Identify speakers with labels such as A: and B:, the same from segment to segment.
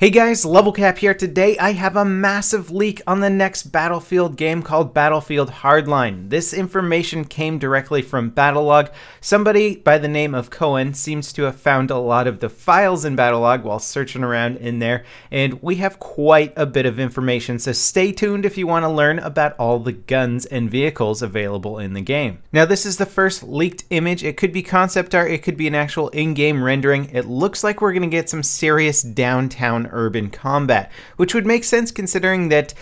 A: Hey guys, LevelCap here. Today I have a massive leak on the next Battlefield game called Battlefield Hardline. This information came directly from Battlelog. Somebody by the name of Cohen seems to have found a lot of the files in Battlelog while searching around in there, and we have quite a bit of information, so stay tuned if you want to learn about all the guns and vehicles available in the game. Now this is the first leaked image. It could be concept art, it could be an actual in-game rendering. It looks like we're going to get some serious downtown urban combat, which would make sense considering that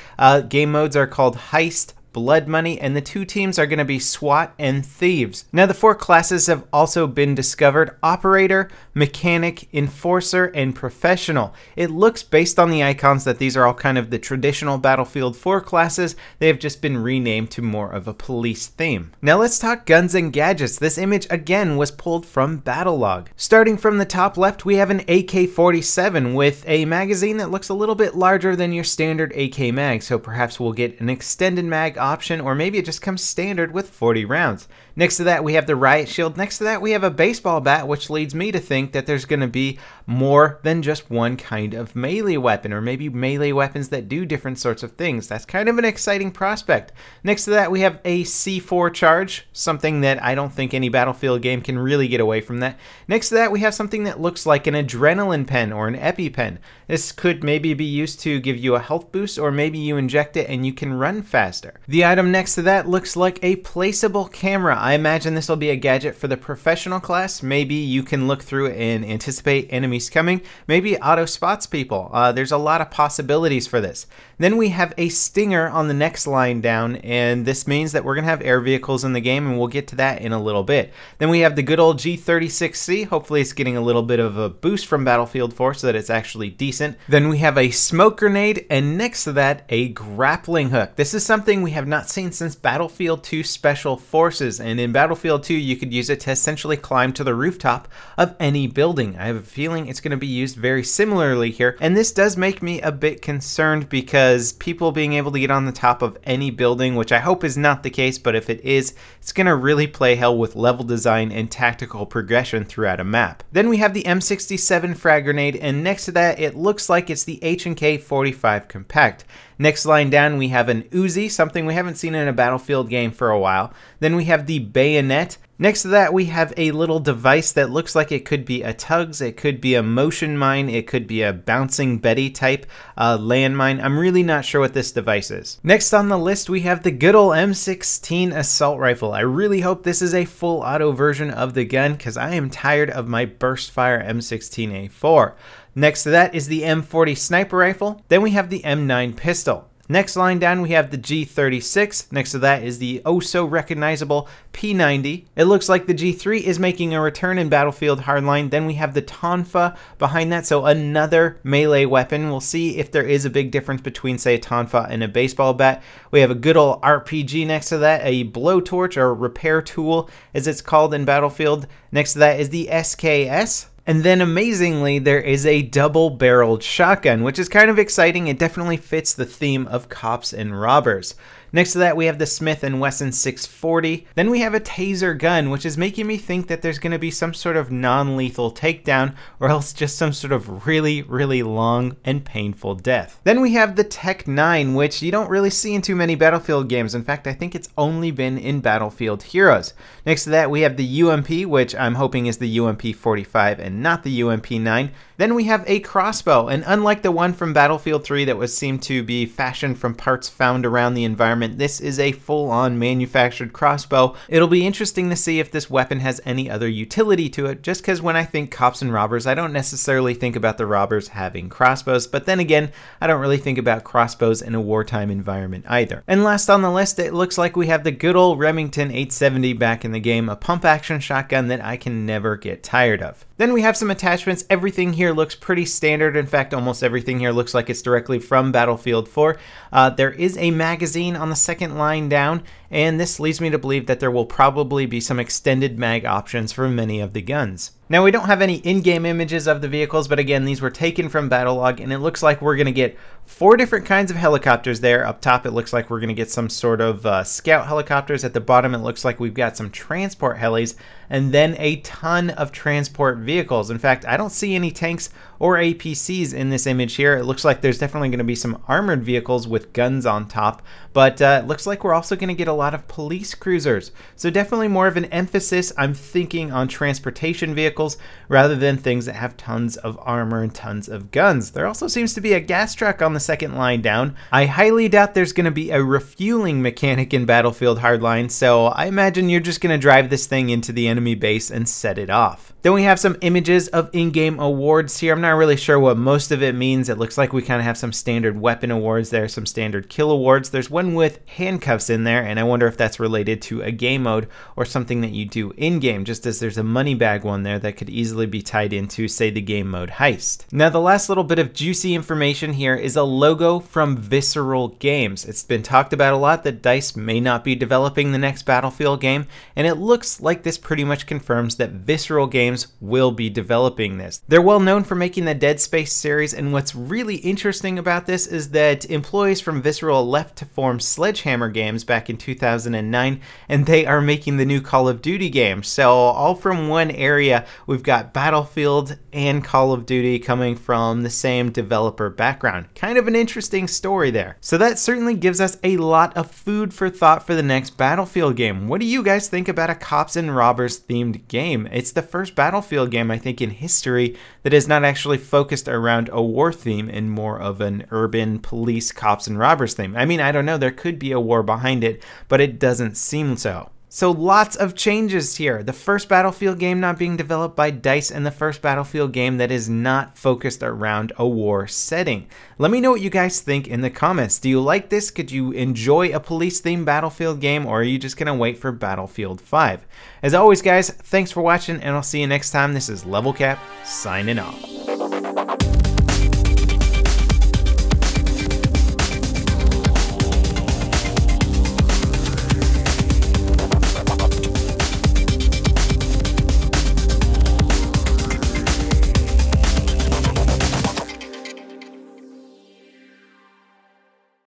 A: game modes are called Heist, Blood Money, and the two teams are going to be SWAT and Thieves. Now the four classes have also been discovered: Operator, Mechanic, Enforcer, and Professional. It looks, based on the icons, that these are all kind of the traditional Battlefield 4 classes. They have just been renamed to more of a police theme. Now let's talk guns and gadgets. This image again was pulled from Battlelog. Starting from the top left, we have an AK-47 with a magazine that looks a little bit larger than your standard AK mag, so perhaps we'll get an extended mag option, or maybe it just comes standard with 40 rounds. Next to that we have the Riot Shield. Next to that we have a baseball bat, which leads me to think that there's going to be more than just one kind of melee weapon, or maybe melee weapons that do different sorts of things. That's kind of an exciting prospect. Next to that we have a C4 charge, something that I don't think any Battlefield game can really get away from that. Next to that we have something that looks like an adrenaline pen or an EpiPen. This could maybe be used to give you a health boost, or maybe you inject it and you can run faster. The item next to that looks like a placeable camera. I imagine this will be a gadget for the professional class. Maybe you can look through and anticipate enemies coming. Maybe it auto spots people. There's a lot of possibilities for this. Then we have a Stinger on the next line down, and this means that we're going to have air vehicles in the game, and we'll get to that in a little bit. Then we have the good old G36C. Hopefully it's getting a little bit of a boost from Battlefield 4 so that it's actually decent. Then we have a smoke grenade, and next to that a grappling hook. This is something we have not seen since Battlefield 2 Special Forces, and in Battlefield 2 you could use it to essentially climb to the rooftop of any building. I have a feeling it's going to be used very similarly here, and this does make me a bit concerned because people being able to get on the top of any building, which I hope is not the case, but if it is, it's going to really play hell with level design and tactical progression throughout a map. Then we have the M67 frag grenade, and next to that it looks like it's the H&K 45 Compact. Next line down we have an Uzi, something we haven't seen in a Battlefield game for a while. Then we have the Bayonet. Next to that we have a little device that looks like it could be a Tugs, it could be a motion mine, it could be a bouncing Betty type landmine. I'm really not sure what this device is. Next on the list we have the good old M16 assault rifle. I really hope this is a full auto version of the gun, because I am tired of my burst fire M16A4. Next to that is the M40 sniper rifle. Then we have the M9 pistol. Next line down we have the G36. Next to that is the oh so recognizable P90. It looks like the G3 is making a return in Battlefield Hardline. Then we have the Tonfa behind that, so another melee weapon. We'll see if there is a big difference between, say, a Tonfa and a baseball bat. We have a good old RPG next to that, a blowtorch or Repairtool as it's called in Battlefield. Next to that is the SKS. And then amazingly, there is a double-barreled shotgun, which is kind of exciting. It definitely fits the theme of cops and robbers. Next to that, we have the Smith & Wesson 640. Then we have a Taser gun, which is making me think that there's going to be some sort of non-lethal takedown, or else just some sort of really, really long and painful death. Then we have the Tech 9, which you don't really see in too many Battlefield games. In fact, I think it's only been in Battlefield Heroes. Next to that, we have the UMP, which I'm hoping is the UMP 45 and not the UMP 9. Then we have a crossbow, and unlike the one from Battlefield 3 that was seemed to be fashioned from parts found around the environment, this is a full-on manufactured crossbow. It'll be interesting to see if this weapon has any other utility to it, just because when I think cops and robbers, I don't necessarily think about the robbers having crossbows, but then again, I don't really think about crossbows in a wartime environment either. And last on the list, it looks like we have the good old Remington 870 back in the game, a pump-action shotgun that I can never get tired of. Then we have some attachments. Everything here looks pretty standard. In fact, almost everything here looks like it's directly from Battlefield 4. There is a magazine on the second line down, and this leads me to believe that there will probably be some extended mag options for many of the guns. Now, we don't have any in-game images of the vehicles, but again, these were taken from Battlelog, and it looks like we're going to get 4 different kinds of helicopters there. Up top, it looks like we're going to get some sort of scout helicopters. At the bottom, it looks like we've got some transport helis, and then a ton of transport vehicles. In fact, I don't see any tanks or APCs in this image here. It looks like there's definitely going to be some armored vehicles with guns on top, but it looks like we're also going to get a lot of police cruisers. So definitely more of an emphasis, I'm thinking, on transportation vehicles rather than things that have tons of armor and tons of guns. There also seems to be a gas truck on the second line down. I highly doubt there's going to be a refueling mechanic in Battlefield Hardline, so I imagine you're just going to drive this thing into the enemy base and set it off. Then we have some images of in-game awards here. I'm not really sure what most of it means. It looks like we kind of have some standard weapon awards there, some standard kill awards. There's one with handcuffs in there, and I wonder if that's related to a game mode or something that you do in-game, just as there's a money bag one there that could easily be tied into, say, the game mode heist. Now, the last little bit of juicy information here is a logo from Visceral Games. It's been talked about a lot that DICE may not be developing the next Battlefield game, and it looks like this pretty much confirms that Visceral Games will be developing this. They're well known for making the Dead Space series, and what's really interesting about this is that employees from Visceral left to form Sledgehammer Games back in 2009, and they are making the new Call of Duty game. So all from one area, we've got Battlefield and Call of Duty coming from the same developer background. Kind of an interesting story there. So that certainly gives us a lot of food for thought for the next Battlefield game. What do you guys think about a cops and robbers themed game? It's the first Battlefield game, I think, in history that is not actually focused around a war theme and more of an urban police cops and robbers theme. I mean, I don't know, there could be a war behind it, but it doesn't seem so. So lots of changes here. The first Battlefield game not being developed by DICE, and the first Battlefield game that is not focused around a war setting. Let me know what you guys think in the comments. Do you like this? Could you enjoy a police-themed Battlefield game, or are you just going to wait for Battlefield 5? As always, guys, thanks for watching, and I'll see you next time. This is LevelCap, signing off.